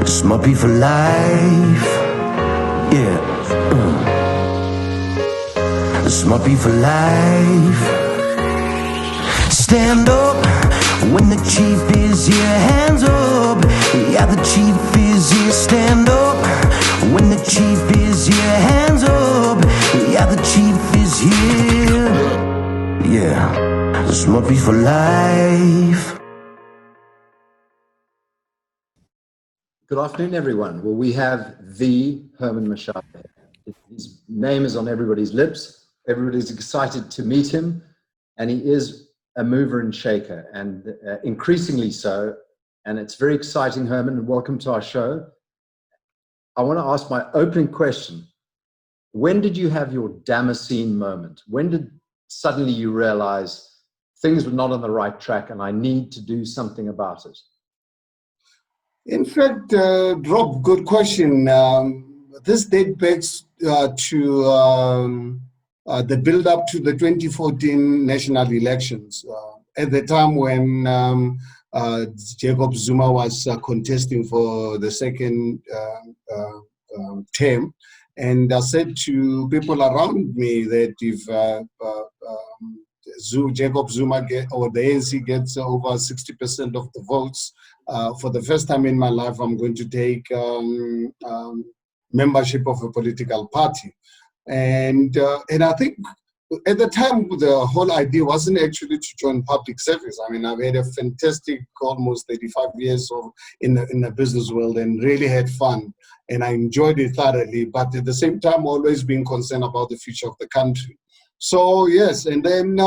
Smoppy for life. Yeah. Smoppy for life. Stand up when the chief is here. Hands up. Yeah, the chief is here. Stand up when the chief is here. Hands up. Yeah, the chief is here. Yeah. Smoppy for life. Good afternoon, everyone. Well, we have the Herman Mashaba. His name is on everybody's lips. Everybody's excited to meet him, and he is a mover and shaker, and increasingly so. And it's very exciting, Herman, and welcome to our show. I want to ask my opening question. When did you have your Damascene moment? When did suddenly you realize things were not on the right track and I need to do something about it? In fact, Rob, good question. This date backs to the build-up to the 2014 national elections. At the time when Jacob Zuma was contesting for the second term, and I said to people around me that if Jacob Zuma or the ANC gets over 60% of the votes, for the first time in my life, I'm going to take membership of a political party. And I think at the time, the whole idea wasn't actually to join public service. I mean, I've had a fantastic almost 35 years in the business world and really had fun. And I enjoyed it thoroughly, but at the same time, always being concerned about the future of the country. So yes, and then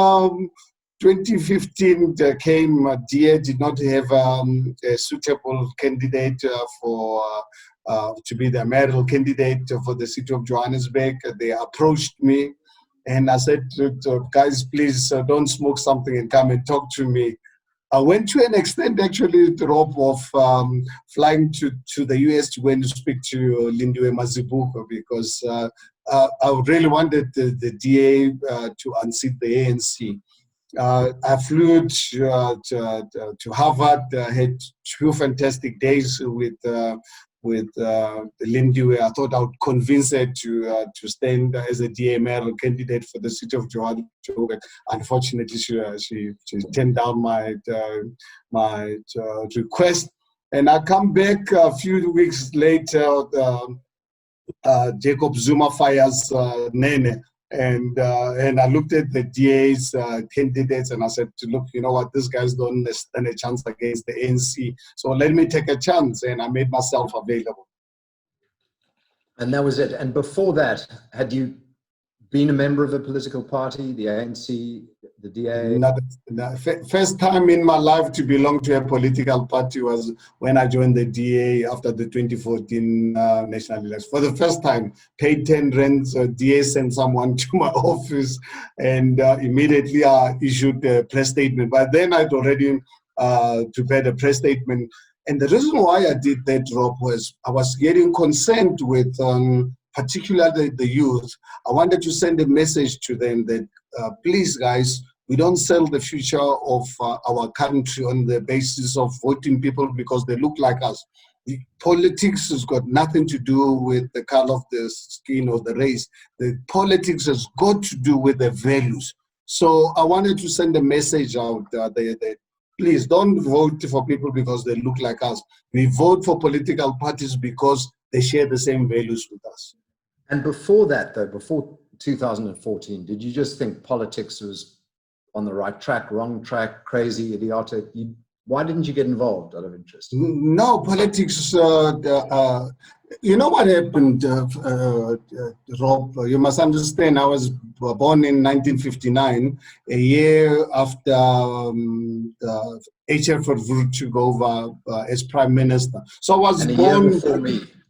2015 came, DA did not have a suitable candidate to be the mayoral candidate for the city of Johannesburg. They approached me and I said, guys, please don't smoke something and come and talk to me. I went to an extent actually, Rob, of flying to the US to go and speak to Lindiwe Mazibuko because I really wanted the DA to unseat the ANC. I flew to Harvard, had 2 fantastic days with Lindiwe. I thought I would convince her to stand as a DA mayoral candidate for the city of Johannesburg. Unfortunately, she turned down my request. And I come back a few weeks later, Jacob Zuma fires Nene. And I looked at the DA's candidates and I said, look, you know what, these guys don't stand a chance against the ANC. So let me take a chance, and I made myself available. And that was it. And before that, had you been a member of a political party, the ANC, the DA? First time in my life to belong to a political party was when I joined the DA after the 2014 national election. For the first time, paid 10 rands, DA sent someone to my office and immediately I issued a press statement. But then I'd already prepared a press statement. And the reason why I did that, Rob, was I was getting concerned with particularly the youth. I wanted to send a message to them that, please, guys, we don't sell the future of our country on the basis of voting people because they look like us. The politics has got nothing to do with the color of the skin or the race. The politics has got to do with the values. So I wanted to send a message out there that please don't vote for people because they look like us. We vote for political parties because they share the same values with us. And before that, though, before 2014, did you just think politics was on the right track, wrong track, crazy, idiotic? Why didn't you get involved out of interest? No, politics, you know what happened, Rob? You must understand, I was born in 1959, a year after HF took over as Prime Minister. So I was born...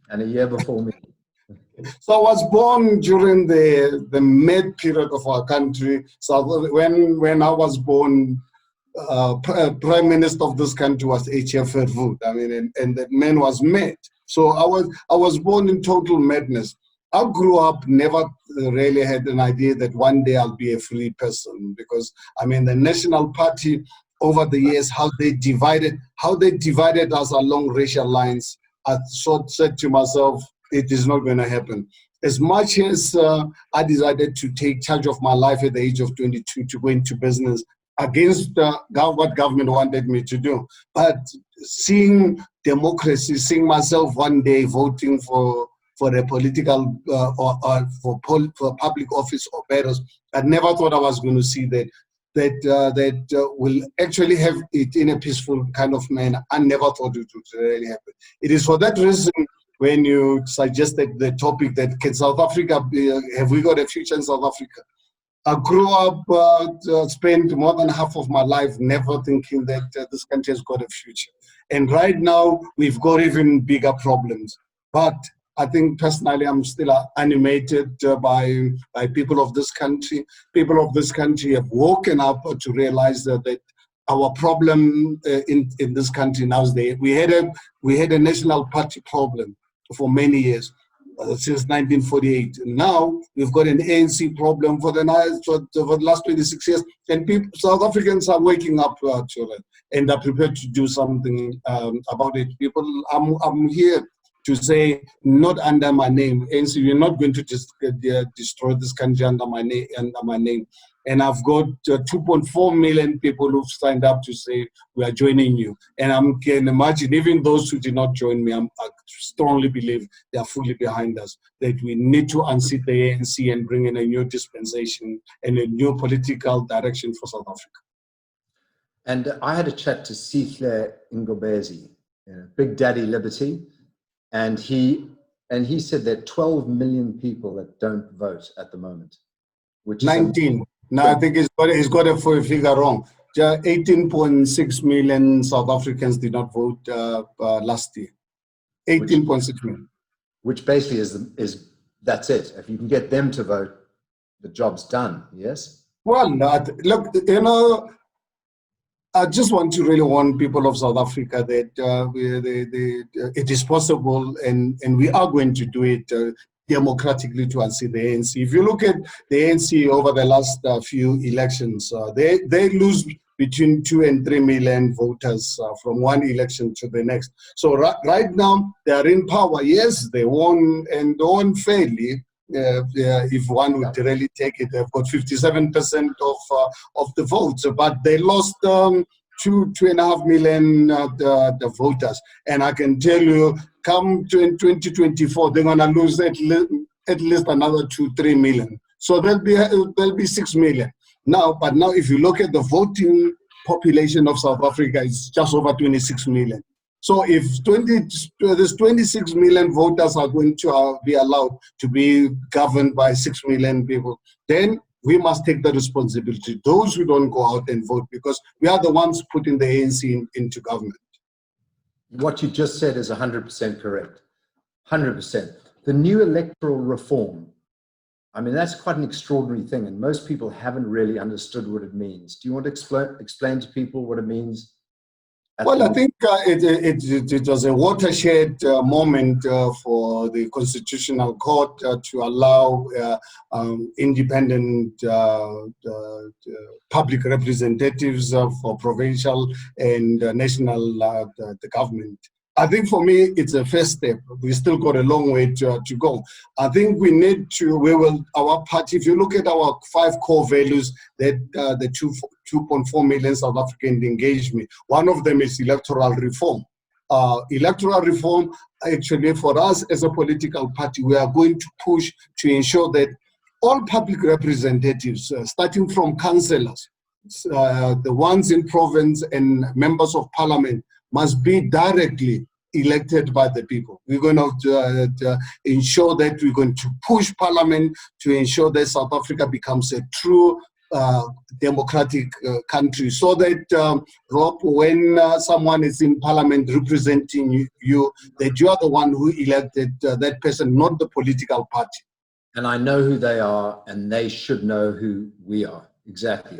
And a year before me. So I was born during the mad period of our country. So when I was born, Prime Minister of this country was H.F. Verwoerd. I mean, and that man was mad. So I was born in total madness. I grew up, never really had an idea that one day I'll be a free person because, I mean, the National Party over the years, how they divided us along racial lines. I said to myself, it is not going to happen. As much as I decided to take charge of my life at the age of 22 to go into business against what government wanted me to do, but seeing democracy, seeing myself one day voting for a political or for public office or bearers, I never thought I was going to see that will actually have it in a peaceful kind of manner. I never thought it would really happen. It is for that reason when you suggested the topic that can South Africa have we got a future in South Africa? I grew up, spent more than half of my life never thinking that this country has got a future. And right now, we've got even bigger problems. But I think personally, I'm still animated by people of this country. People of this country have woken up to realize that our problem in this country now is we had a national party problem for many years. Since 1948. Now we've got an ANC problem for the last 26 years, and South Africans are waking up to it and are prepared to do something about it. People, I'm here to say, not under my name. ANC, we're not going to just destroy this country under my name. And I've got 2.4 million people who've signed up to say we are joining you. And I can imagine even those who did not join me, I strongly believe they are fully behind us, that we need to unseat the ANC and bring in a new dispensation and a new political direction for South Africa. And I had a chat to Sihle Ngobezi, Big Daddy Liberty, and he said there are 12 million people that don't vote at the moment. Which 19. No, I think he's got a figure wrong. 18.6 million South Africans did not vote last year. 18.6 million. Which basically is that's it. If you can get them to vote, the job's done. Yes. Well, look, I just want to really warn people of South Africa that it is possible, and we are going to do it democratically to unseat the ANC. If you look at the ANC over the last few elections, they lose between 2 and 3 million voters from one election to the next. So right now they are in power. Yes, they won, and won fairly. If one would really take it, they've got 57% of the votes, but they lost 2.5 million the voters. And I can tell you, come to in 2024, they're going to lose at least another 2-3 million. So there'll be 6 million. Now, if you look at the voting population of South Africa, it's just over 26 million. So if there's 26 million voters are going to be allowed to be governed by 6 million people, then we must take the responsibility. Those who don't go out and vote, because we are the ones putting the ANC into government. What you just said is 100% correct. 100%. The new electoral reform, I mean, that's quite an extraordinary thing, and most people haven't really understood what it means. Do you want to explain to people what it means? Well, I think it was a watershed moment for the Constitutional Court to allow independent public representatives for provincial and national the government. I think for me, it's a first step. We still got a long way to go. I think we need to, our party, if you look at our 5 core values that the 2.4 million South Africans engage me, one of them is electoral reform. Electoral reform, actually for us as a political party, we are going to push to ensure that all public representatives, starting from councillors, the ones in province and members of parliament, must be directly elected by the people. We're going to ensure that we're going to push parliament to ensure that South Africa becomes a true democratic country, so that Rob, when someone is in parliament representing you, that you are the one who elected that person, not the political party. And I know who they are, and they should know who we are. Exactly.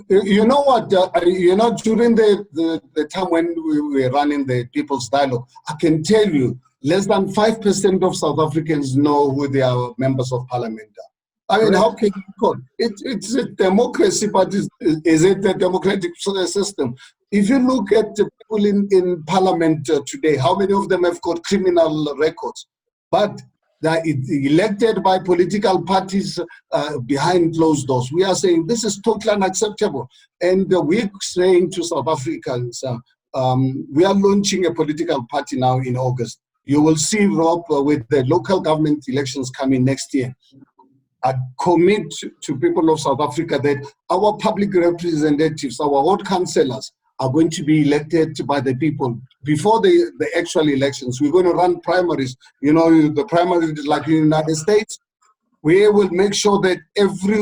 You know what, during the time when we were running the People's Dialogue, I can tell you, less than 5% of South Africans know who they are members of parliament are. I mean, how can you call it? It's a democracy, but is it a democratic system? If you look at people in parliament today, how many of them have got criminal records? But they're elected by political parties behind closed doors. We are saying this is totally unacceptable. And we're saying to South Africans, we are launching a political party now in August. You will see, Rob, with the local government elections coming next year, I commit to people of South Africa that our public representatives, our ward councillors, are going to be elected by the people before the actual elections. We're going to run primaries. You know, the primaries like in the United States. We will make sure that every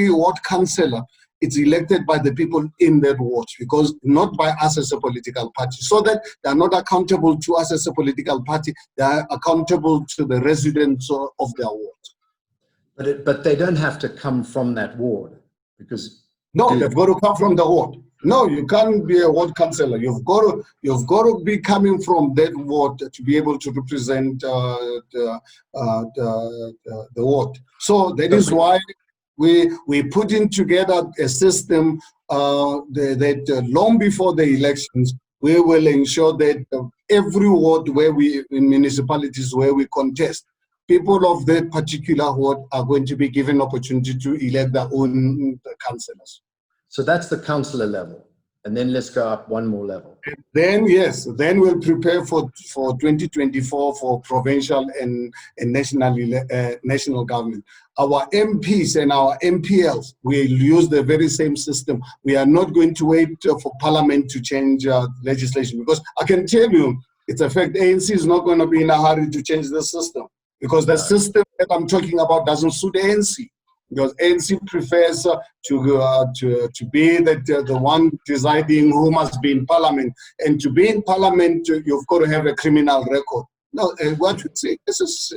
ward councillor is elected by the people in that ward, because not by us as a political party, so that they are not accountable to us as a political party. They are accountable to the residents of their ward. But they don't have to come from that ward, because no, they've got to come from the ward. No, you can't be a ward councillor. You've got to be coming from that ward to be able to represent the ward. So that is why we put in together a system that long before the elections, we will ensure that every ward in municipalities where we contest, people of that particular ward are going to be given opportunity to elect their own councillors. So that's the councillor level. And then let's go up one more level. Then, yes, then we'll prepare for 2024 for provincial and national government. Our MPs and our MPLs will use the very same system. We are not going to wait for Parliament to change legislation, because I can tell you, it's a fact, ANC is not going to be in a hurry to change the system, because the system that I'm talking about doesn't suit ANC. Because ANC prefers to be the one deciding who must be in parliament, and to be in parliament, you've got to have a criminal record. No, what we say, this is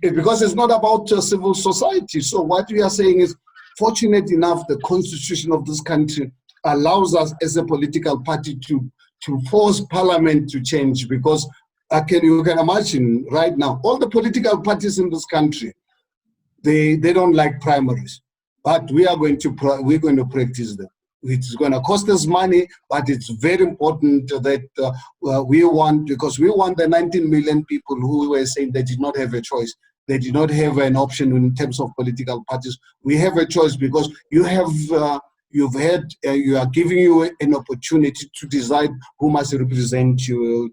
because it's not about civil society. So what we are saying is, fortunate enough, the constitution of this country allows us as a political party to force parliament to change. Because you can imagine right now, all the political parties in this country, they don't like primaries, but we're going to practice them. It's going to cost us money, but it's very important that because we want the 19 million people who were saying they did not have a choice. They did not have an option in terms of political parties. We have a choice, because you are giving you an opportunity to decide who must represent you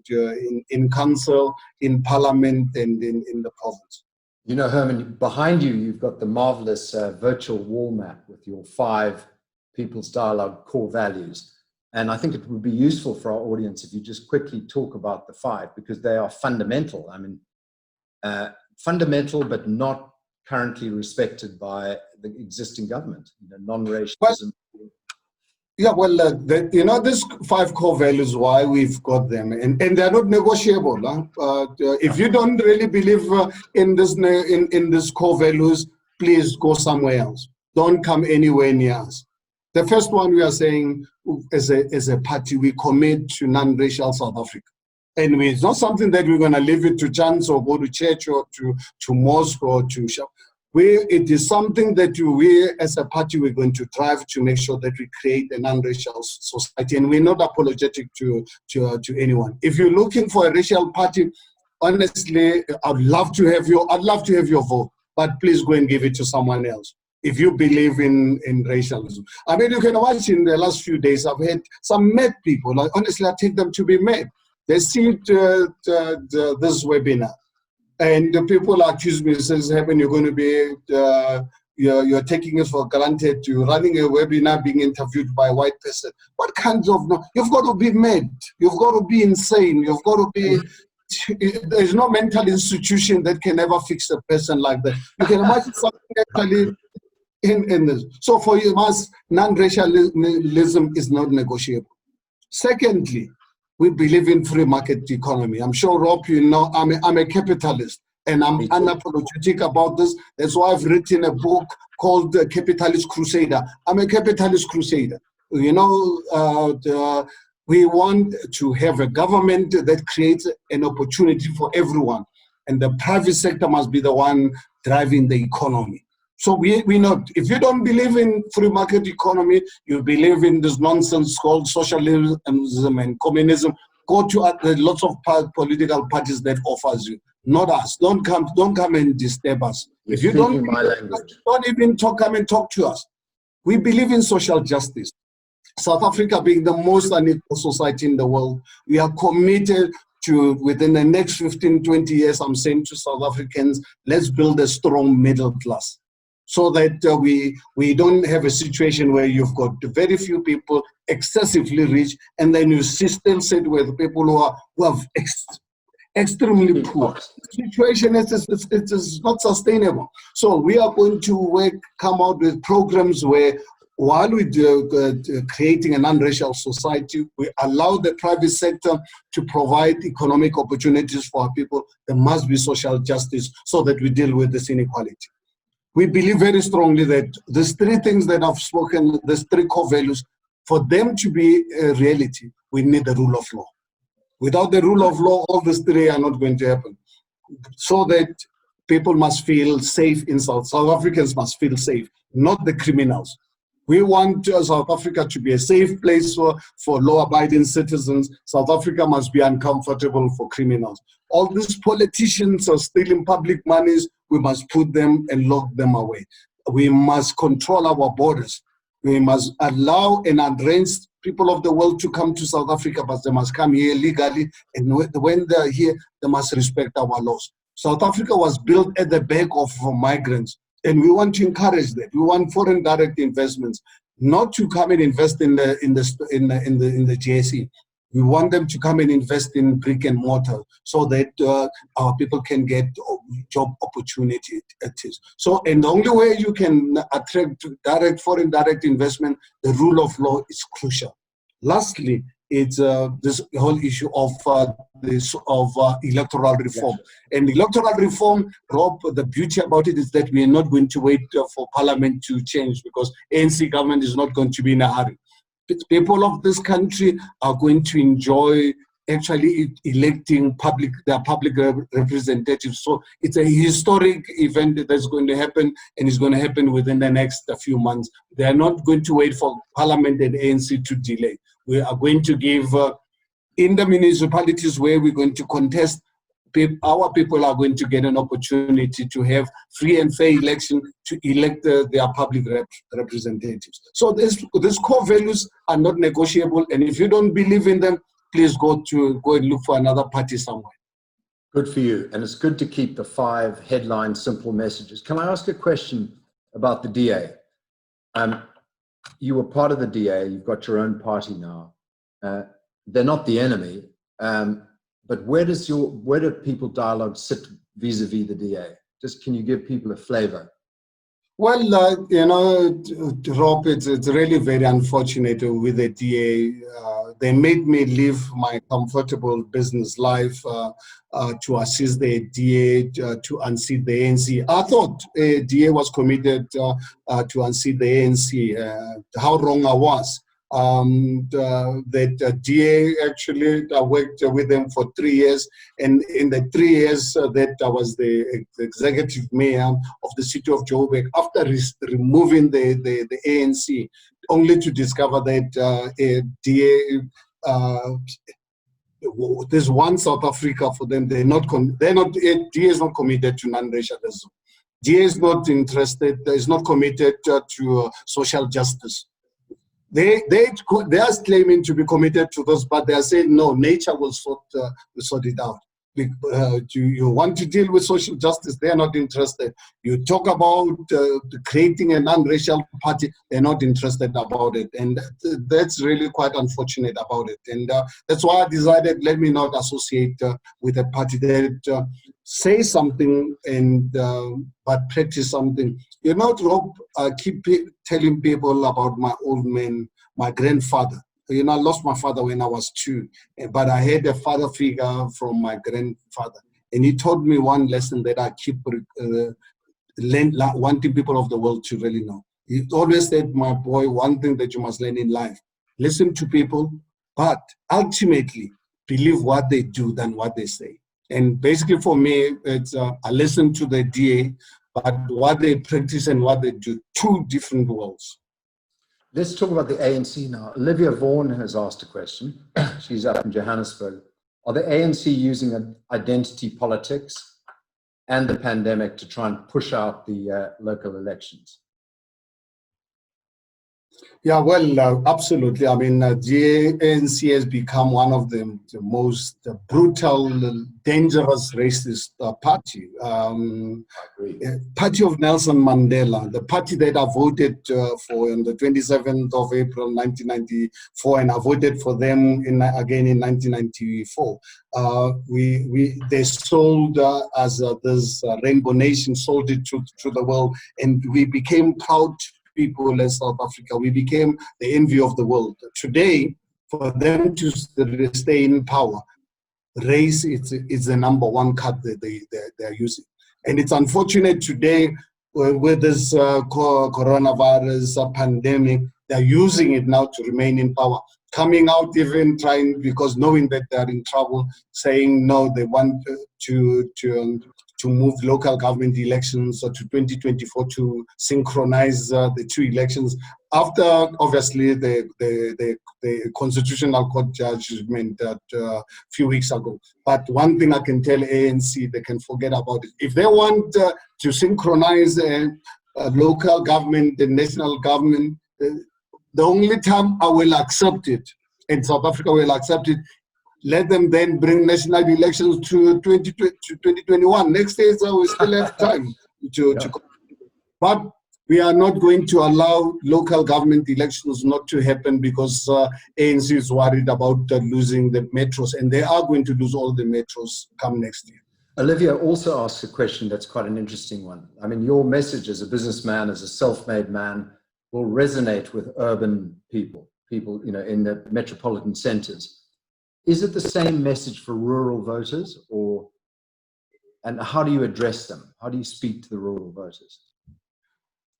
in council, in parliament, and in the province. You know, Herman, behind you, you've got the marvelous virtual wall map with your 5 People's Dialogue core values. And I think it would be useful for our audience if you just quickly talk about the 5, because they are fundamental. I mean, fundamental, but not currently respected by the existing government. You know, non-racialism. Yeah, well, these 5 core values, why we've got them, and they're not negotiable. If you don't really believe in this core values, please go somewhere else. Don't come anywhere near us. The first one, we are saying, as a party, we commit to non-racial South Africa. And it's not something that we're going to leave it to chance or go to church or to mosque or to shop. It is something that we as a party, we're going to drive to make sure that we create a non-racial society, and we're not apologetic to anyone. If you're looking for a racial party, honestly, I'd love to have your vote, but please go and give it to someone else if you believe in racialism. I mean, you can watch in the last few days, I've had some mad people. Honestly, I take them to be mad. They see this webinar, and the people accuse me, says, Herman, you're going to be, you're taking it for granted, you're running a webinar being interviewed by a white person. What kinds of, you've got to be mad, you've got to be insane, you've got to be, there's no mental institution that can ever fix a person like that. You can imagine something actually in this. So for you, non-racialism is not negotiable. Secondly, we believe in free market economy. I'm sure, Rob, you know, I'm a capitalist, and I'm unapologetic about this. That's why I've written a book called The Capitalist Crusader. I'm a capitalist crusader. You know, we want to have a government that creates an opportunity for everyone, and the private sector must be the one driving the economy. So we know, if you don't believe in free market economy, you believe in this nonsense called socialism and communism, go to lots of political parties that offers you, not us. Don't come and disturb us. You're If you don't speaking my language. don't even come and talk to us. We believe in social justice. South Africa being the most unequal society in the world, we are committed to, within the next 15, 20 years, I'm saying to South Africans, let's build a strong middle class, so that we don't have a situation where you've got very few people excessively rich, and then you still sit with people who are extremely poor. The situation is not sustainable. So we are going to come out with programs where, while we creating an unracial society, we allow the private sector to provide economic opportunities for our people. There must be social justice so that we deal with this inequality. We believe very strongly that these three things that I've spoken, these three core values, for them to be a reality, we need the rule of law. Without the rule of law, all these three are not going to happen. So that people must feel safe in South Africans must feel safe, not the criminals. We want South Africa to be a safe place for law-abiding citizens. South Africa must be uncomfortable for criminals. All these politicians are stealing public monies. We must put them and lock them away. We must control our borders. We must allow and arrange people of the world to come to South Africa, but they must come here legally. And when they're here, they must respect our laws. South Africa was built at the back of migrants, and we want to encourage that. We want foreign direct investments, not to come and invest in the JSE. We want them to come and invest in brick and mortar, so that our people can get job opportunities. So, and the only way you can attract foreign direct investment, the rule of law is crucial. Lastly, it's this whole issue of electoral reform. And electoral reform, Rob, the beauty about it is that we are not going to wait for Parliament to change, because ANC government is not going to be in a hurry. People of this country are going to enjoy actually electing their public representatives. So it's a historic event that's going to happen, and it's going to happen within the next few months. They are not going to wait for Parliament and ANC to delay. We are going to give, in the municipalities where we're going to contest, our people are going to get an opportunity to have free and fair election to elect their public representatives. So these core values are not negotiable, and if you don't believe in them, please go and look for another party somewhere. Good for you. And it's good to keep the 5 headline simple messages. Can I ask a question about the DA? You were part of the DA, you've got your own party now. They're not the enemy, but where do people dialogue sit vis-a-vis the DA? Just, can you give people a flavor? Well, Rob, it's really very unfortunate with the DA. They made me live my comfortable business life to assist the DA to unseat the ANC. I thought DA was committed to unseat the ANC. How wrong I was. That DA actually worked with them for 3 years, and in the 3 years that I was the executive mayor of the city of Joburg, after removing the ANC, only to discover that DA there's one South Africa for them. DA is not committed to non-racialism. DA is not interested. Is not committed to social justice. They are claiming to be committed to this, but they are saying no. Nature will sort it out. You want to deal with social justice, they are not interested. You talk about creating a non-racial party, they're not interested about it. And that's really quite unfortunate about it. And that's why I decided, let me not associate with a party that say something and but practice something. You know, Rob, I keep telling people about my old man, my grandfather. You know, I lost my father when I was 2, but I had a father figure from my grandfather. And he taught me one lesson that I keep wanting people of the world to really know. He always said, my boy, one thing that you must learn in life, listen to people, but ultimately believe what they do than what they say. And basically for me, it's I listen to the DA. but what they practice and what they do, two different worlds. Let's talk about the ANC now. Olivia Vaughan has asked a question. She's up in Johannesburg. Are the ANC using identity politics and the pandemic to try and push out the local elections? Yeah, well, absolutely. I mean, the ANC has become one of the most brutal, dangerous racist party. Party of Nelson Mandela, the party that I voted for on the 27th of April, 1994, and I voted for them again in 1994. They sold as this Rainbow Nation, sold it to the world, and we became proud people in South Africa. We became the envy of the world. Today, for them to stay in power, race is the number one card that they're using. And it's unfortunate today with this coronavirus pandemic, they're using it now to remain in power. Coming out even trying, because knowing that they're in trouble, saying no, they want to move local government elections to 2024 to synchronize the two elections after obviously the Constitutional Court judgment a few weeks ago. But one thing I can tell ANC, they can forget about it. If they want to synchronize local government and national government, the only time I will accept it, and South Africa will accept it, let them then bring national elections to 2021. Next year, so we still have time to. But we are not going to allow local government elections not to happen because ANC is worried about losing the metros, and they are going to lose all the metros come next year. Olivia also asks a question that's quite an interesting one. I mean, your message as a businessman, as a self-made man, will resonate with urban people, in the metropolitan centers. Is it the same message for rural voters, and how do you address them? How do you speak to the rural voters?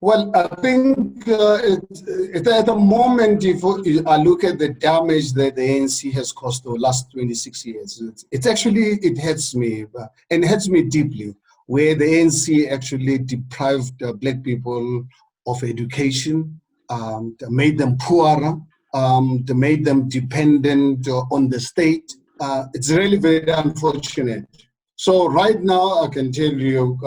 Well, I think at the moment, if I look at the damage that the ANC has caused the last 26 years, it hurts me, and hurts me deeply, where the ANC actually deprived Black people of education, made them poorer, they made them dependent on the state. It's really very unfortunate. So right now, I can tell you,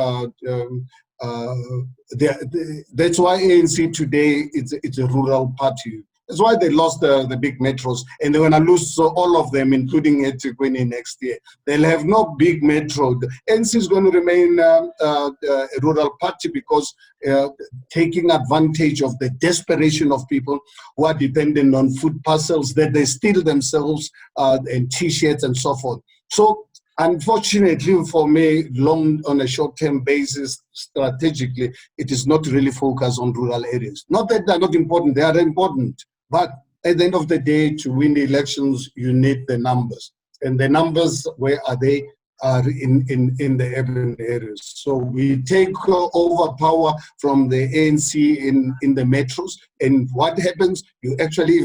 that's why ANC today it's a rural party. That's why they lost the big metros, and they're going to lose all of them, including eThekwini next year. They'll have no big metro. The ANC is going to remain a rural party because taking advantage of the desperation of people who are dependent on food parcels that they steal themselves and T-shirts and so forth. So unfortunately for me, on a short-term basis, strategically, it is not really focused on rural areas. Not that they're not important, they are important. But at the end of the day, to win the elections, you need the numbers. And the numbers, where are they? Are in the urban areas. So we take over power from the ANC in the metros. And what happens? You actually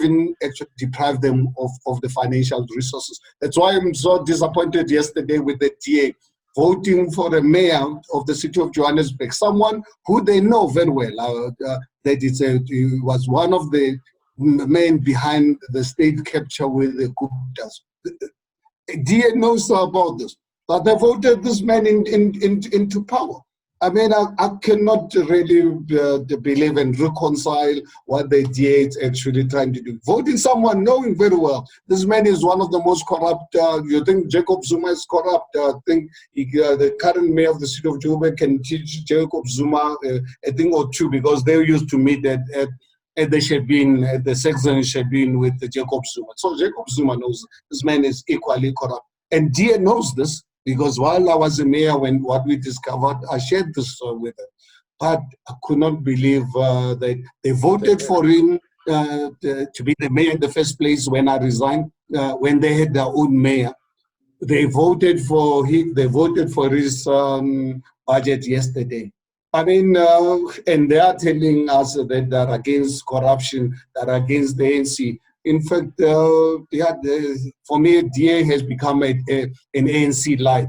deprive them of the financial resources. That's why I'm so disappointed yesterday with the DA voting for the mayor of the city of Johannesburg, someone who they know very well, that he was one of the men behind the state capture with the Guptas. DA knows about this, but they voted this man into power. I mean, I cannot really believe and reconcile what the DA is actually trying to do. Voting someone knowing very well this man is one of the most corrupt. You think Jacob Zuma is corrupt? I think the current mayor of the city of Joburg can teach Jacob Zuma a thing or two, because they used to meet at the Shebeen, at the Saxon Shebeen with Jacob Zuma. So Jacob Zuma knows this man is equally corrupt. And DA knows this, because while I was a mayor, when what we discovered, I shared this with them. But I could not believe that they voted for him to be the mayor in the first place when I resigned, when they had their own mayor. They voted for his budget yesterday. I mean, and they are telling us that they're against corruption, they're against the ANC. In fact, for me, DA has become an ANC light.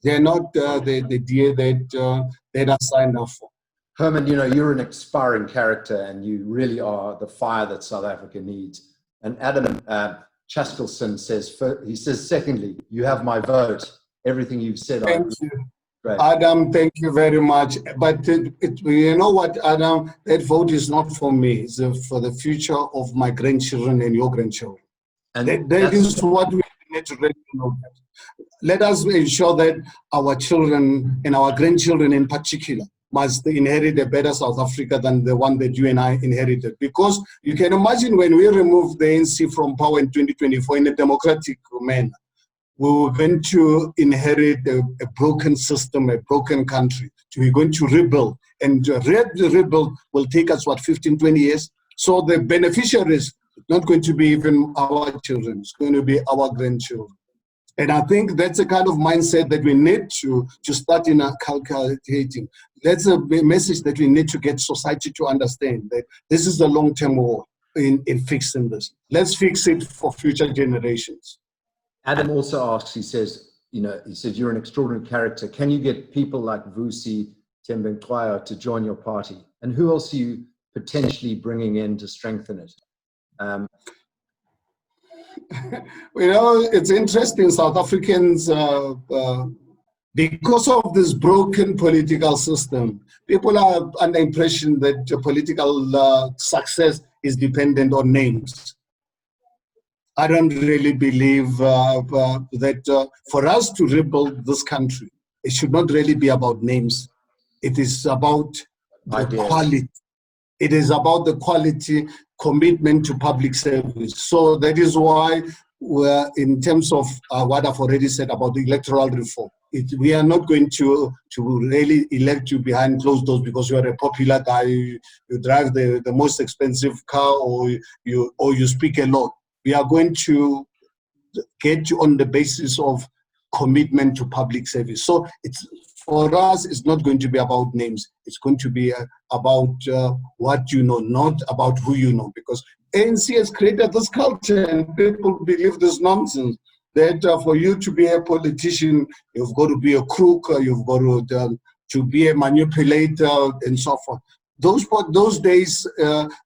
They're not the DA that are signed up for. Herman, you know, you're an inspiring character and you really are the fire that South Africa needs. And Adam Chaskelson says, he says, secondly, you have my vote. Everything you've said, I agree. Thank you. Great. Adam, thank you very much. But you know what, Adam, that vote is not for me. It's for the future of my grandchildren and your grandchildren. And that is what we need to really know. Let us ensure that our children and our grandchildren in particular must inherit a better South Africa than the one that you and I inherited. Because you can imagine when we remove the ANC from power in 2024 in a democratic manner, we were going to inherit a broken system, a broken country. So we're going to rebuild. And the rebuild will take us, 15, 20 years? So the beneficiaries are not going to be even our children. It's going to be our grandchildren. And I think that's the kind of mindset that we need to start inculcating. That's a message that we need to get society to understand, that this is the long-term war in fixing this. Let's fix it for future generations. Adam also asks, he says, you're an extraordinary character. Can you get people like Vusi Tembentwaya to join your party? And who else are you potentially bringing in to strengthen it? It's interesting, South Africans, because of this broken political system, people are under the impression that political success is dependent on names. I don't really believe that for us to rebuild this country, it should not really be about names. It is about the quality. It is about the quality, commitment to public service. So that is why we're, in terms of what I've already said about the electoral reform, we are not going to really elect you behind closed doors because you are a popular guy, you drive the most expensive car, or you speak a lot. We are going to get you on the basis of commitment to public service. So for us, it's not going to be about names. It's going to be about what you know, not about who you know. Because ANC has created this culture and people believe this nonsense that for you to be a politician, you've got to be a crook, you've got to be a manipulator and so forth. Those days,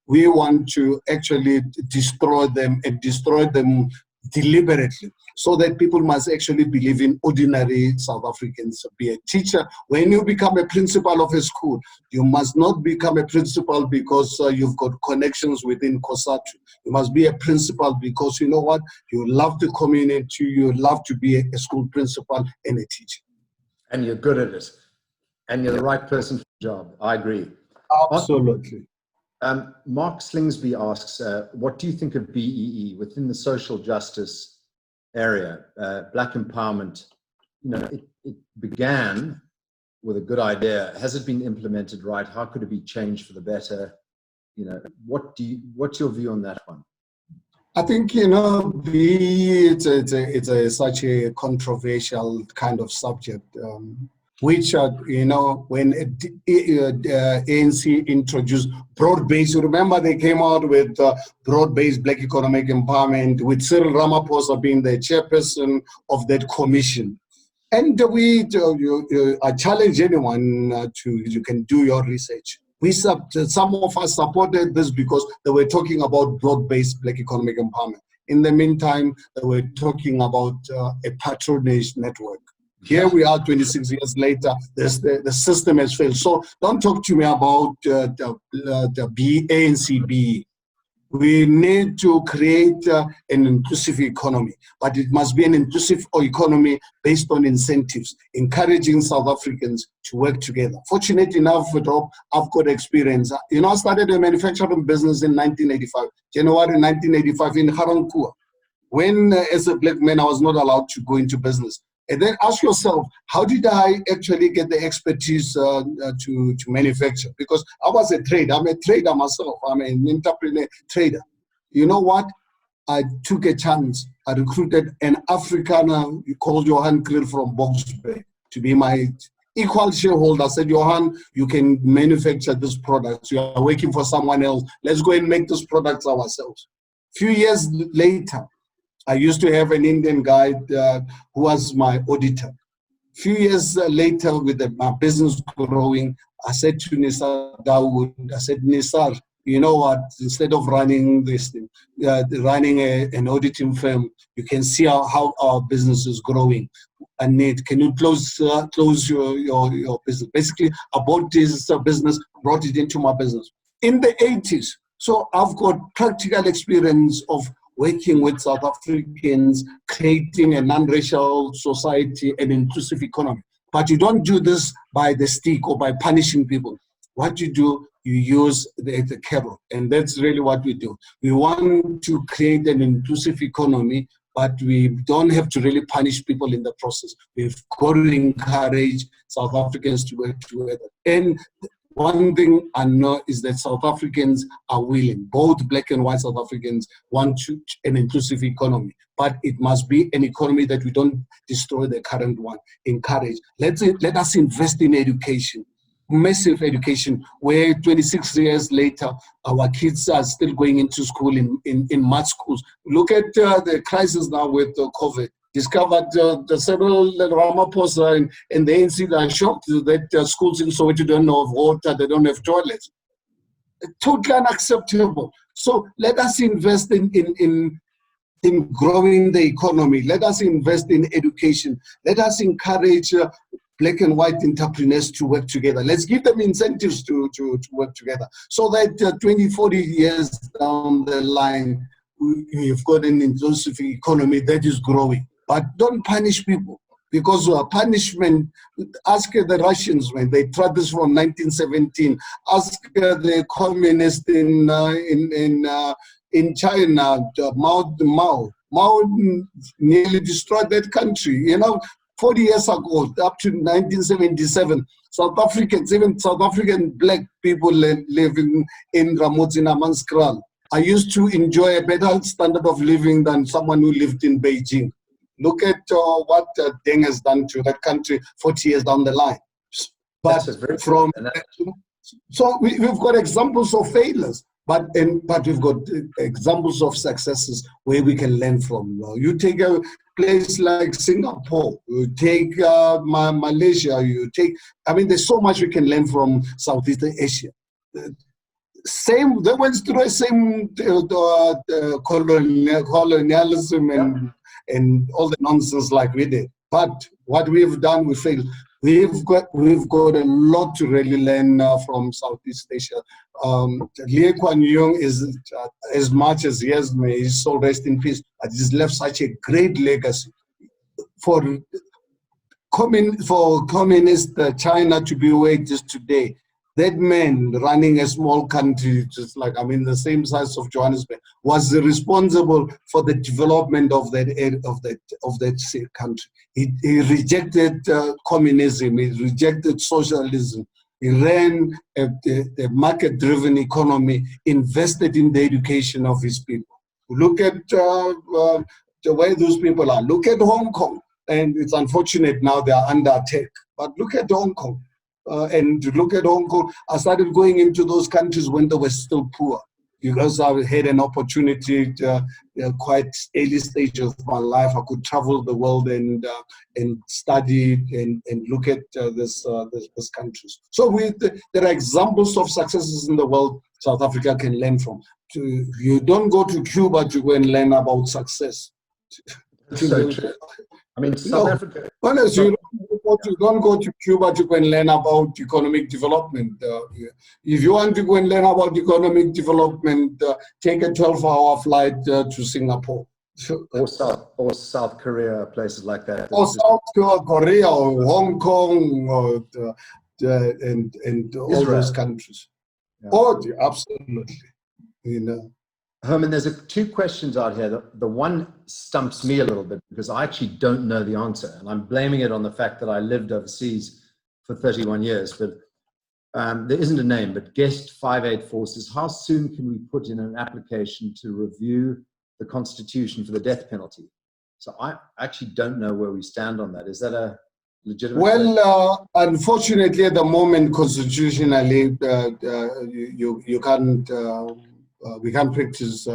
we want to actually destroy them and destroy them deliberately, so that people must actually believe in ordinary South Africans. Be a teacher. When you become a principal of a school, you must not become a principal because you've got connections within COSATU. You must be a principal because you know what? You love the community, you love to be a school principal and a teacher. And you're good at it. And you're the right person for the job. I agree. Absolutely. Mark Slingsby asks, what do you think of BEE within the social justice area, black empowerment? It began with a good idea. Has it been implemented right? How could it be changed for the better? What's your view on that one? I think, BEE, it's such a controversial kind of subject. Which, when ANC introduced broad-based, remember they came out with broad-based black economic empowerment, with Cyril Ramaphosa being the chairperson of that commission. And I challenge anyone you can do your research. Some of us supported this because they were talking about broad-based black economic empowerment. In the meantime, they were talking about a patronage network. Here we are 26 years later, the system has failed. So don't talk to me about the ANC. We need to create an inclusive economy, but it must be an inclusive economy based on incentives, encouraging South Africans to work together. Fortunate enough, I've got experience. I started a manufacturing business in 1985, January 1985 in Garankuwa. When, as a black man, I was not allowed to go into business. And then ask yourself, how did I actually get the expertise to manufacture? Because I was a trader. I'm a trader myself. I'm an entrepreneur trader. You know what? I took a chance. I recruited an Afrikaner called Johan Kriel from Boksburg to be my equal shareholder. I said, Johan, you can manufacture this product. You are working for someone else. Let's go and make these products ourselves. A few years later, I used to have an Indian guy who was my auditor. Few years later, with my business growing, I said to Nisar Dawood, I said, Nisar, you know what, instead of running this thing, running an auditing firm, you can see how our business is growing. And can you close your business? Basically, I bought this business, brought it into my business. In the 80s, so I've got practical experience of working with South Africans, creating a non-racial society, an inclusive economy. But you don't do this by the stick or by punishing people. What you do, you use the carrot. And that's really what we do. We want to create an inclusive economy, but we don't have to really punish people in the process. We've got to encourage South Africans to work together. And one thing I know is that South Africans are willing, both black and white South Africans want an inclusive economy, but it must be an economy that we don't destroy the current one, encourage. Let us invest in education, massive education, where 26 years later, our kids are still going into school in mud schools. Look at the crisis now with COVID. Discovered several Ramaphosa and the ANC are shocked that schools in Soweto don't have water, they don't have toilets. Totally unacceptable. So let us invest in growing the economy. Let us invest in education. Let us encourage black and white entrepreneurs to work together. Let's give them incentives to work together so that 20, 40 years down the line, we've got an inclusive economy that is growing. But don't punish people, because punishment, ask the Russians when they tried this from 1917, ask the communists in China, Mao nearly destroyed that country. You know, 40 years ago, up to 1977, South Africans, even South African black people living in Ramotsi Namaskral, I used to enjoy a better standard of living than someone who lived in Beijing. Look at what Deng has done to that country 40 years down the line. But so we've got examples of failures, but we've got examples of successes where we can learn from. You take a place like Singapore, you take Malaysia, you take, I mean, there's so much we can learn from Southeast Asia. Same, they went through the same colonialism and all the nonsense like we did. But what we've done, we failed. We've got a lot to really learn from Southeast Asia. Kuan Yew is, as much as he has, may his soul rest in peace, but he's left such a great legacy for communist China to be where it is today. That man running a small country, just like, I mean, the same size of Johannesburg, was responsible for the development of that country. He rejected communism. He rejected socialism. He ran a market-driven economy, invested in the education of his people. Look at the way those people are. Look at Hong Kong, and it's unfortunate now they are under attack. But look at Hong Kong. And look at Hong Kong. I started going into those countries when they were still poor, because I had an opportunity to, quite early stage of my life. I could travel the world and study and look at these countries. So there are examples of successes in the world South Africa can learn from. You don't go to Cuba to go and learn about success. That's so true. I mean, South Africa. Honestly, you don't go to Cuba to go and learn about economic development. If you want to go and learn about economic development, take a 12-hour flight to Singapore. Or South Korea, places like that. Or South Korea, or Hong Kong, and all those countries. Yeah. Oh, absolutely. You know. Herman, there's two questions out here. The one stumps me a little bit because I actually don't know the answer, and I'm blaming it on the fact that I lived overseas for 31 years. But there isn't a name, but Guest 584 says, how soon can we put in an application to review the Constitution for the death penalty? So I actually don't know where we stand on that. Is that a legitimate? Well, unfortunately, at the moment, constitutionally, you can't. We can't practice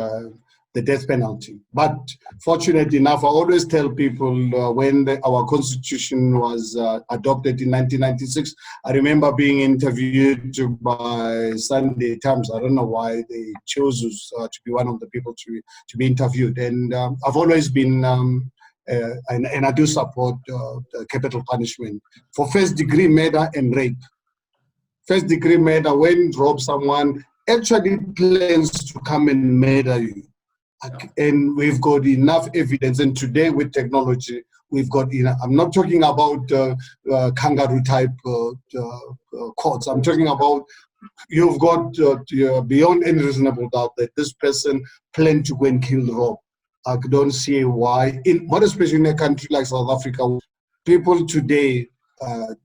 the death penalty. But fortunately enough, I always tell people when our constitution was adopted in 1996, I remember being interviewed by Sunday Times. I don't know why they chose us to be one of the people to be interviewed. And I've always been, and I do support the capital punishment for first-degree murder and rape. First-degree murder, when you rob someone, actually plans to come and murder you. And we've got enough evidence. And today with technology, we've got enough. I'm not talking about kangaroo type courts. I'm talking about you've got beyond any reasonable doubt that this person planned to go and kill Rob. I don't see why, but especially in a country like South Africa, people today,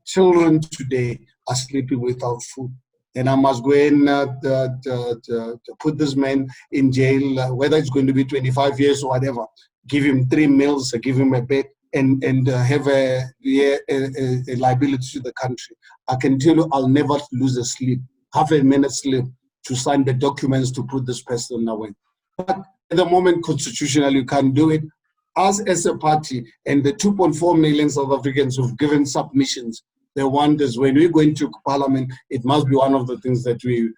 children today are sleeping without food. And I must go in to put this man in jail, whether it's going to be 25 years or whatever. Give him 3 meals, give him a bed, and have a liability to the country. I can tell you, I'll never lose a sleep, half a minute sleep, to sign the documents to put this person away. But at the moment, constitutionally, you can't do it. Us as a party and the 2.4 million South Africans who've given submissions, they want us, when we go into Parliament, it must be one of the things that we've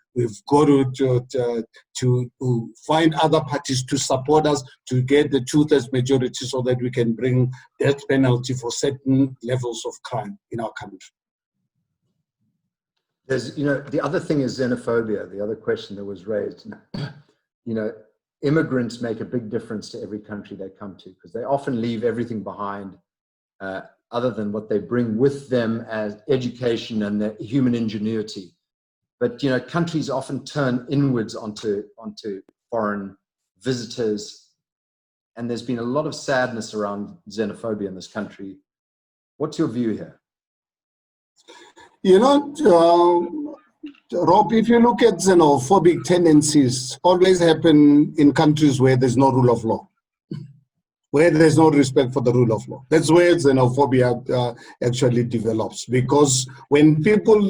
got to find other parties to support us to get the 2/3 majority so that we can bring death penalty for certain levels of crime in our country. There's, the other thing is xenophobia, the other question that was raised. Immigrants make a big difference to every country they come to because they often leave everything behind other than what they bring with them as education and their human ingenuity. But, countries often turn inwards onto foreign visitors. And there's been a lot of sadness around xenophobia in this country. What's your view here? Rob, if you look at xenophobic tendencies, always happen in countries where there's no rule of law, where there's no respect for the rule of law. That's where xenophobia actually develops. Because when people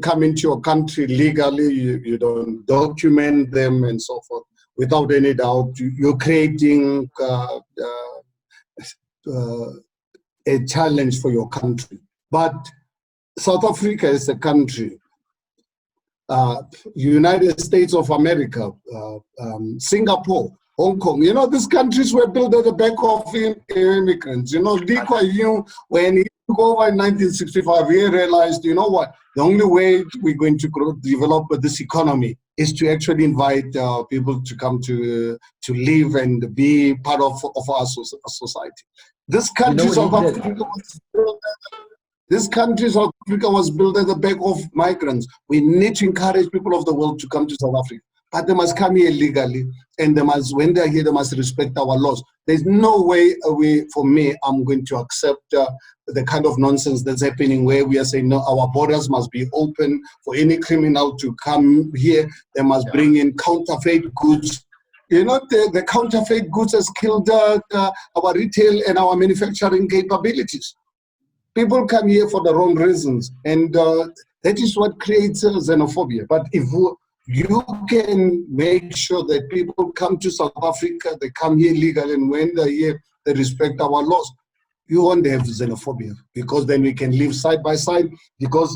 come into your country legally, you don't document them and so forth, without any doubt, you're creating a challenge for your country. But South Africa is a country, United States of America, Singapore, Hong Kong, these countries were built at the back of immigrants. Lee Kuan Yew, when he took over in 1965, he realized, what, the only way we're going to develop this economy is to actually invite people to come to live and be part of our society. This country, South Africa, was built at the back of migrants. We need to encourage people of the world to come to South Africa. But they must come here legally, and when they're here, they must respect our laws. There's no way, for me, I'm going to accept the kind of nonsense that's happening where we are saying, no, our borders must be open for any criminal to come here. They must bring in counterfeit goods. The counterfeit goods has killed our retail and our manufacturing capabilities. People come here for the wrong reasons, and that is what creates xenophobia. But if you can make sure that people come to South Africa, they come here legally, and when they're here, they respect our laws, you won't have xenophobia, because then we can live side by side, because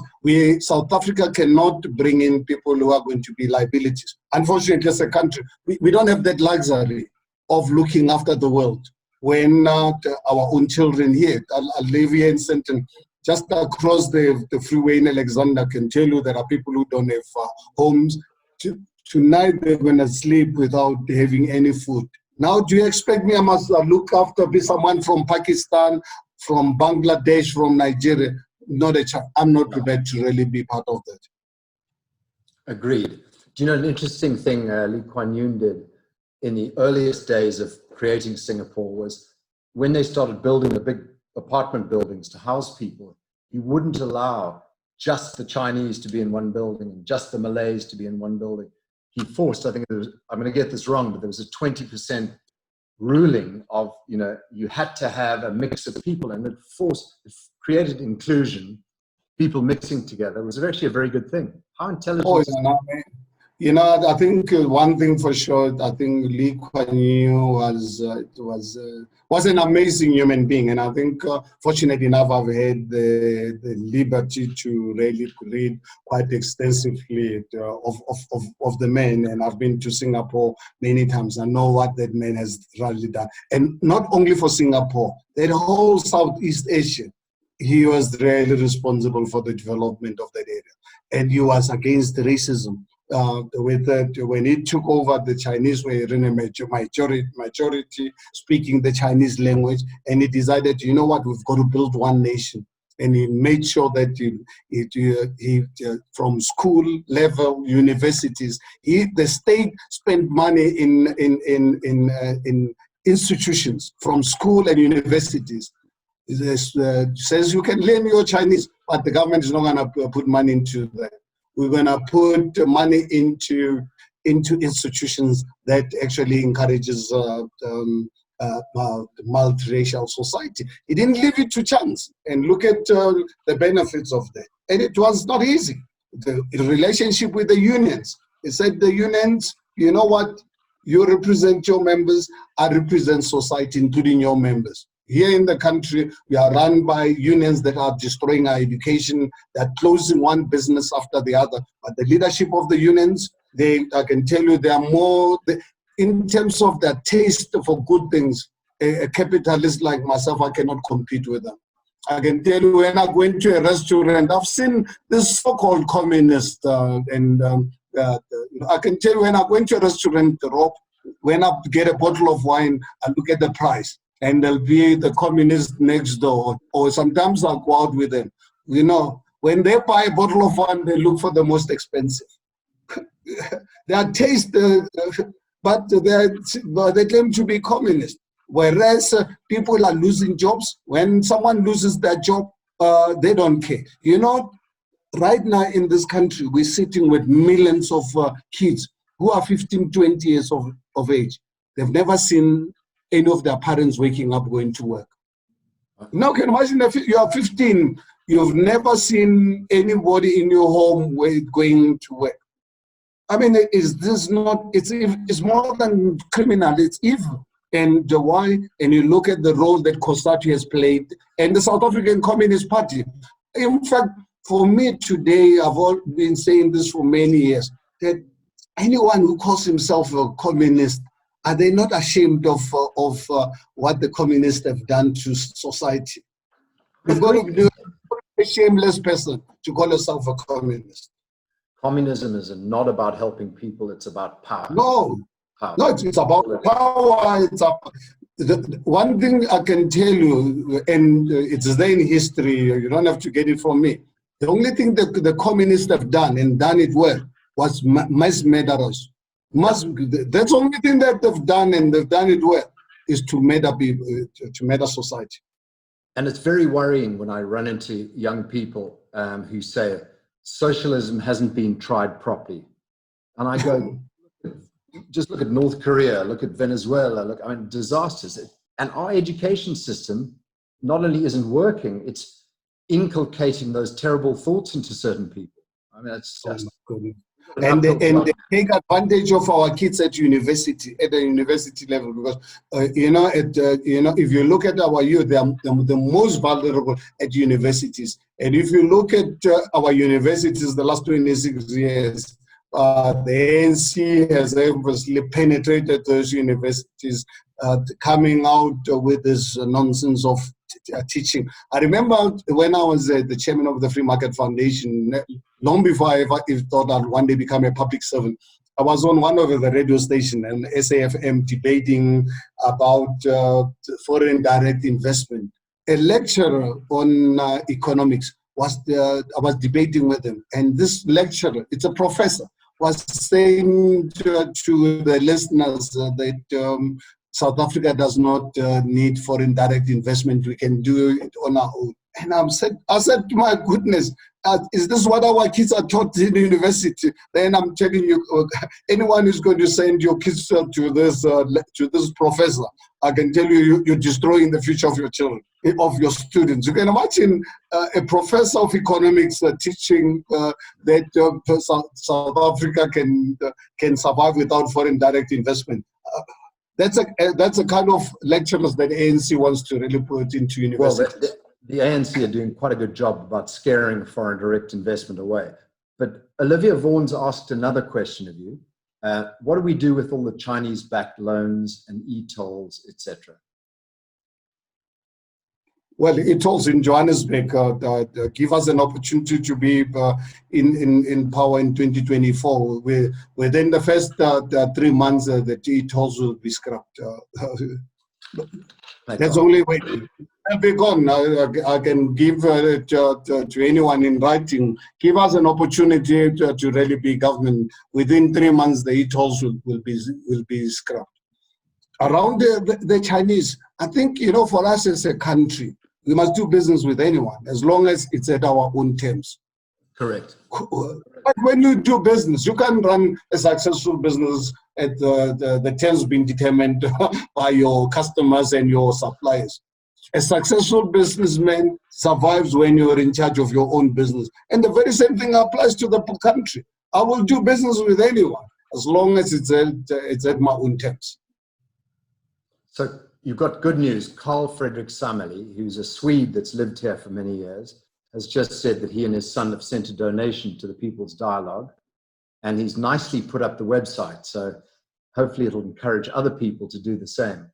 South Africa cannot bring in people who are going to be liabilities. Unfortunately, as a country, we don't have that luxury of looking after the world. When our own children here, I live here in Sandton, just across the freeway in Alexander, can tell you there are people who don't have homes. Tonight they're going to sleep without having any food. Now, do you expect me I must look after someone from Pakistan, from Bangladesh, from Nigeria? Not a chance. I'm not prepared to really be part of that. Agreed. Do you know an interesting thing Lee Kuan Yew did in the earliest days of creating Singapore was when they started building the big apartment buildings to house people, he wouldn't allow just the Chinese to be in one building and just the Malays to be in one building. He forced, I think it was, I'm going to get this wrong, but there was a 20% ruling of, you had to have a mix of people, and it created inclusion, people mixing together. It was actually a very good thing. How intelligent. You know, I think one thing for sure, I think Lee Kuan Yew was an amazing human being, and I think fortunate enough, I've had the liberty to really read quite extensively of the man, and I've been to Singapore many times. I know what that man has really done, and not only for Singapore, that whole Southeast Asia. He was really responsible for the development of that area, and he was against racism. When he took over, the Chinese were in a majority speaking the Chinese language, and he decided, you know what, we've got to build one nation. And he made sure that from school level, universities, the state spent money in institutions from school and universities. Says you can learn your Chinese, but the government is not going to put money into that. We're going to put money into institutions that actually encourages multiracial society. He didn't leave it to chance. And look at the benefits of that. And it was not easy. The relationship with the unions. He said the unions, you know what? You represent your members, I represent society, including your members. Here in the country, we are run by unions that are destroying our education. They're closing one business after the other. But the leadership of the unions, I can tell you, they are more, in terms of their taste for good things, a capitalist like myself, I cannot compete with them. I can tell you, when I go into a restaurant, I've seen this so-called communist, I can tell you, when I go into a restaurant, when I get a bottle of wine, I look at the price. And there'll be the communist next door, or sometimes I'll go out with them. You know, when they buy a bottle of wine, they look for the most expensive. Their taste, but they claim to be communist. Whereas people are losing jobs. When someone loses their job, they don't care. You know, right now in this country, we're sitting with millions of kids who are 15, 20 years of age. They've never seen any of their parents waking up going to work. Now, can you imagine if you are 15, you've never seen anybody in your home going to work? I mean, is this not, it's more than criminal, it's evil. And why? And you look at the role that COSATU has played and the South African Communist Party. In fact, for me today, I've been saying this for many years, that anyone who calls himself a communist, are they not ashamed of what the communists have done to society? You've got to be a shameless person to call yourself a communist. Communism is not about helping people, it's about power. No, it's about power. One thing I can tell you, and it's there in history, you don't have to get it from me. The only thing that the communists have done, and done it well, was mass murderers. That's the only thing that they've done, and they've done it well, is to murder people, to murder society. And it's very worrying when I run into young people who say socialism hasn't been tried properly. And I go, just look at North Korea, look at Venezuela, disasters. And our education system not only isn't working, it's inculcating those terrible thoughts into certain people. I mean, it's just... And they take advantage of our kids at the university level, because if you look at our youth, they are the most vulnerable at universities. And if you look at our universities the last 26 years, the ANC has obviously penetrated those universities, coming out with this nonsense of teaching. I remember when I was the chairman of the Free Market Foundation, long before I ever thought I'd one day become a public servant, I was on one of the radio station and SAFM debating about foreign direct investment. A lecturer on economics I was debating with him, and this lecturer, it's a professor, was saying to the listeners that South Africa does not need foreign direct investment. We can do it on our own. And I said, my goodness, is this what our kids are taught in university? Then I'm telling you, anyone who's going to send your kids to this professor, I can tell you, you're destroying the future of your children, of your students. You can imagine a professor of economics teaching that South Africa can survive without foreign direct investment. That's a kind of lecturers that ANC wants to really put into universities. Well, the ANC are doing quite a good job about scaring foreign direct investment away. But Olivia Vaughan's asked another question of you. What do we do with all the Chinese-backed loans and e-tolls, etc.? Well, e-tolls in Johannesburg give us an opportunity to be in power in 2024. Within the first 3 months, the e-tolls will be scrapped. That's only way. They'll be gone. I can give to anyone in writing, give us an opportunity to really be government. Within 3 months, the e-tolls will be scrapped. Around the Chinese, I think, for us as a country, we must do business with anyone as long as it's at our own terms. Correct. But when you do business, you can run a successful business at the terms being determined by your customers and your suppliers. A successful businessman survives when you're in charge of your own business. And the very same thing applies to the country. I will do business with anyone as long as it's at my own terms. So you've got good news. Carl Fredrik Sameli, who's a Swede that's lived here for many years, has just said that he and his son have sent a donation to the People's Dialogue, and he's nicely put up the website. So hopefully it'll encourage other people to do the same.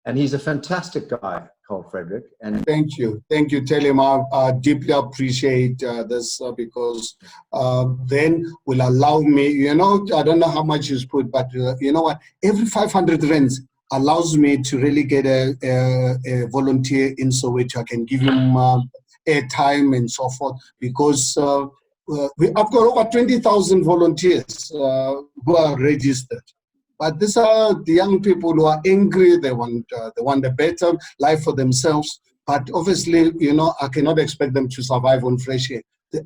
And he's a fantastic guy, Carl Fredrik. And thank you. Tell him I deeply appreciate this because then will allow me, I don't know how much he's put, but you know what? Every 500 rands allows me to really get a volunteer in Soweto. I can give him airtime and so forth because I've got over 20,000 volunteers who are registered. But these are the young people who are angry. They want a better life for themselves. But obviously, I cannot expect them to survive on fresh air.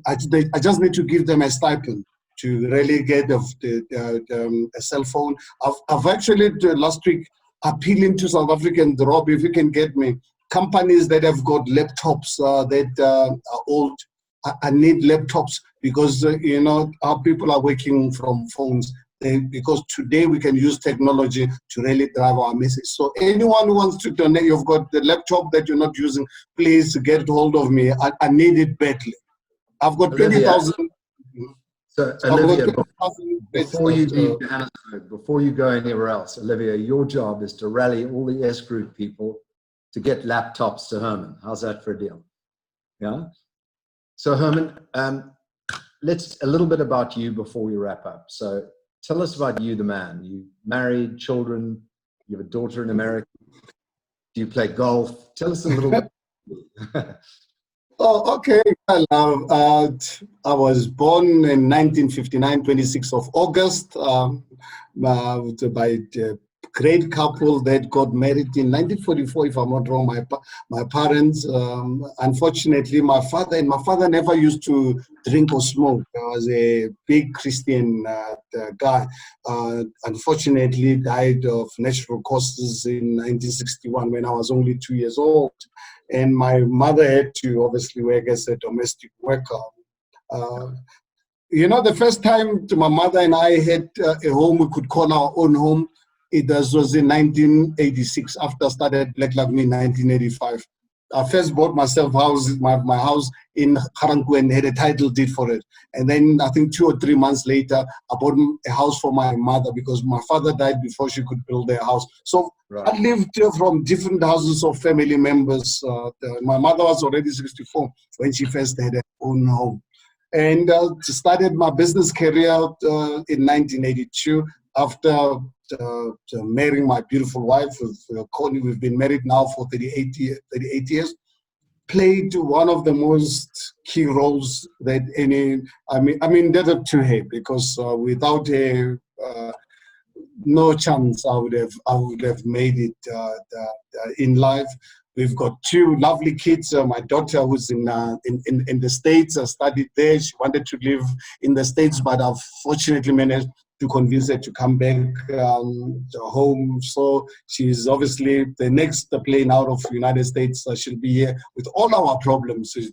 I just need to give them a stipend to really get a cell phone. I've actually last week appealing to South African, Rob, if you can get me companies that have got laptops that are old. I need laptops because our people are working from phones. Because today we can use technology to really drive our message. So anyone who wants to donate, you've got the laptop that you're not using, please get hold of me. I need it badly. I've got 20,000. So Olivia, before you leave Johannesburg, before you go anywhere else, Olivia, your job is to rally all the S Group people to get laptops to Herman. How's that for a deal? Yeah. So Herman, let's a little bit about you before we wrap up. So tell us about you, the man. You married, children, you have a daughter in America. Do you play golf? Tell us a little bit. Oh, okay. Well, I was born in 1959, 26th of August, by a great couple that got married in 1944, if I'm not wrong. My parents, unfortunately, my father never used to drink or smoke. He was a big Christian guy. Unfortunately, died of natural causes in 1961 when I was only 2 years old. And my mother had to obviously work as a domestic worker. The first time my mother and I had a home we could call our own home, it was in 1986 after I started Black Like Me in 1985. I first bought myself my house in Haranku and had a title deed for it. And then I think 2 or 3 months later, I bought a house for my mother because my father died before she could build their house. So right. I lived from different houses of family members. My mother was already 64 when she first had her own home. And started my business career in 1982 after marrying my beautiful wife, Connie. We've been married now for 38 years. Played one of the most key roles that I'm indebted to her because without her, no chance I would have made it in life. We've got two lovely kids. My daughter, who's in the States, studied there. She wanted to live in the States, but I've fortunately managed to convince her to come back home. So she's obviously the next plane out of the United States. She'll be here with all our problems. She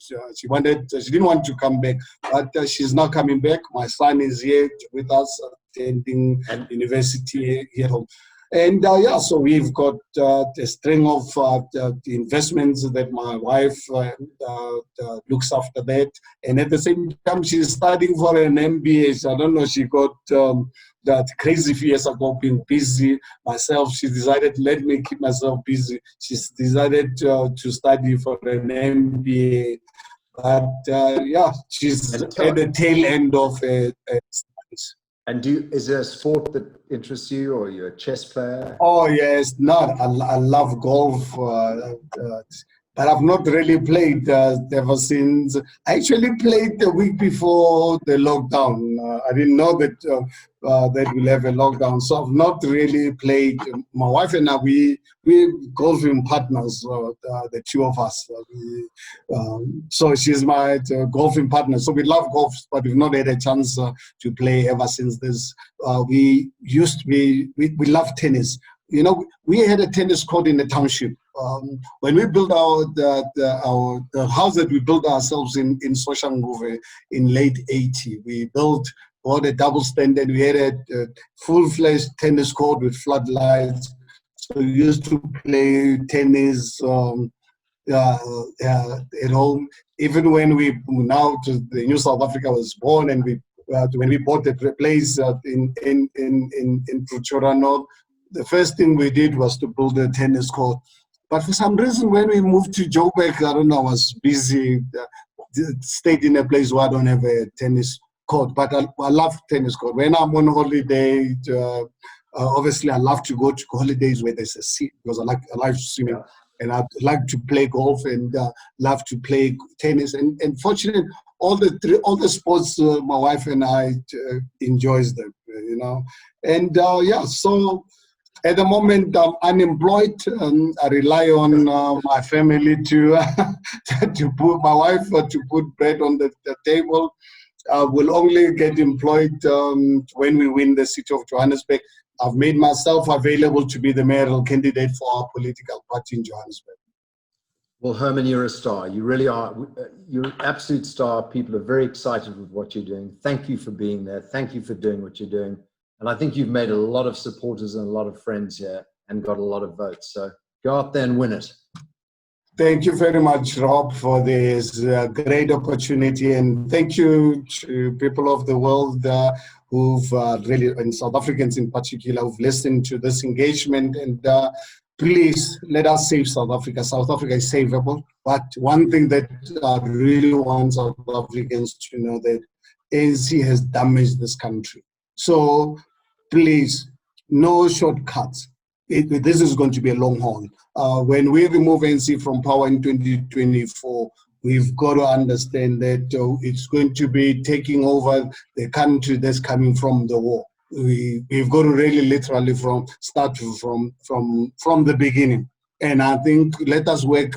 didn't want to come back, but she's now coming back. My son is here with us, attending university here at home. And so we've got a string of the investments that my wife looks after that. And at the same time, she's studying for an MBA. So I don't know, she got that crazy few years ago being busy. Myself, she decided, let me keep myself busy. She's decided to study for an MBA. But she's at the tail end of studies. And is there a sport that interests you, or you're a chess player? Oh yes, I love golf, but I've not really played ever since. I actually played the week before the lockdown. I didn't know that that we'll have a lockdown, so I've not really played. My wife and I, we golfing partners, the two of us. So she's my golfing partner. So we love golf, but we've not had a chance to play ever since this. We love tennis. You know, we had a tennis court in the township. When we built the house that we built ourselves in Soshanguve in late 80, we bought a double standard. We had a full-fledged tennis court with floodlights. So we used to play tennis at home. Even when the new South Africa was born, and when we bought the place in Pretoria, the first thing we did was to build a tennis court. But for some reason, when we moved to Joburg, I don't know, I was busy, stayed in a place where I don't have a tennis court. But I love tennis court. When I'm on holiday, obviously I love to go to holidays where there's a sea, because I like swimming. Yeah. And I like to play golf and love to play tennis. And fortunately, all the sports my wife and I enjoys them, you know. And so at the moment I'm unemployed. I rely on my family to put my wife to put bread on the table. Will only get employed when we win the city of Johannesburg. I've made myself available to be the mayoral candidate for our political party in Johannesburg. Well, Herman, you're a star. You really are. You're an absolute star. People are very excited with what you're doing. Thank you for being there. Thank you for doing what you're doing. And I think you've made a lot of supporters and a lot of friends here and got a lot of votes. So go out there and win it. Thank you very much, Rob, for this great opportunity. And thank you to people of the world who've really, and South Africans in particular, who've listened to this engagement. And please let us save South Africa. South Africa is savable. But one thing that I really want South Africans to know, that ANC has damaged this country. So please, no shortcuts. This is going to be a long haul. When we remove ANC from power in 2024, we've got to understand that it's going to be taking over the country that's coming from the war. We've got to really literally start from the beginning. And I think let us work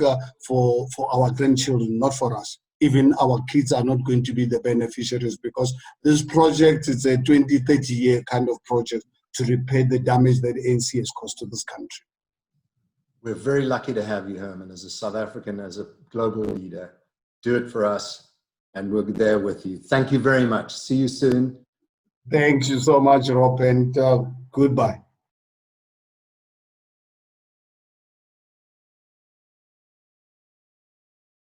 for our grandchildren, not for us. Even our kids are not going to be the beneficiaries, because this project is a 20, 30-year kind of project to repair the damage that ANC has caused to this country. We're very lucky to have you, Herman, as a South African, as a global leader. Do it for us, and we'll be there with you. Thank you very much. See you soon. Thank you so much, Rob, and goodbye.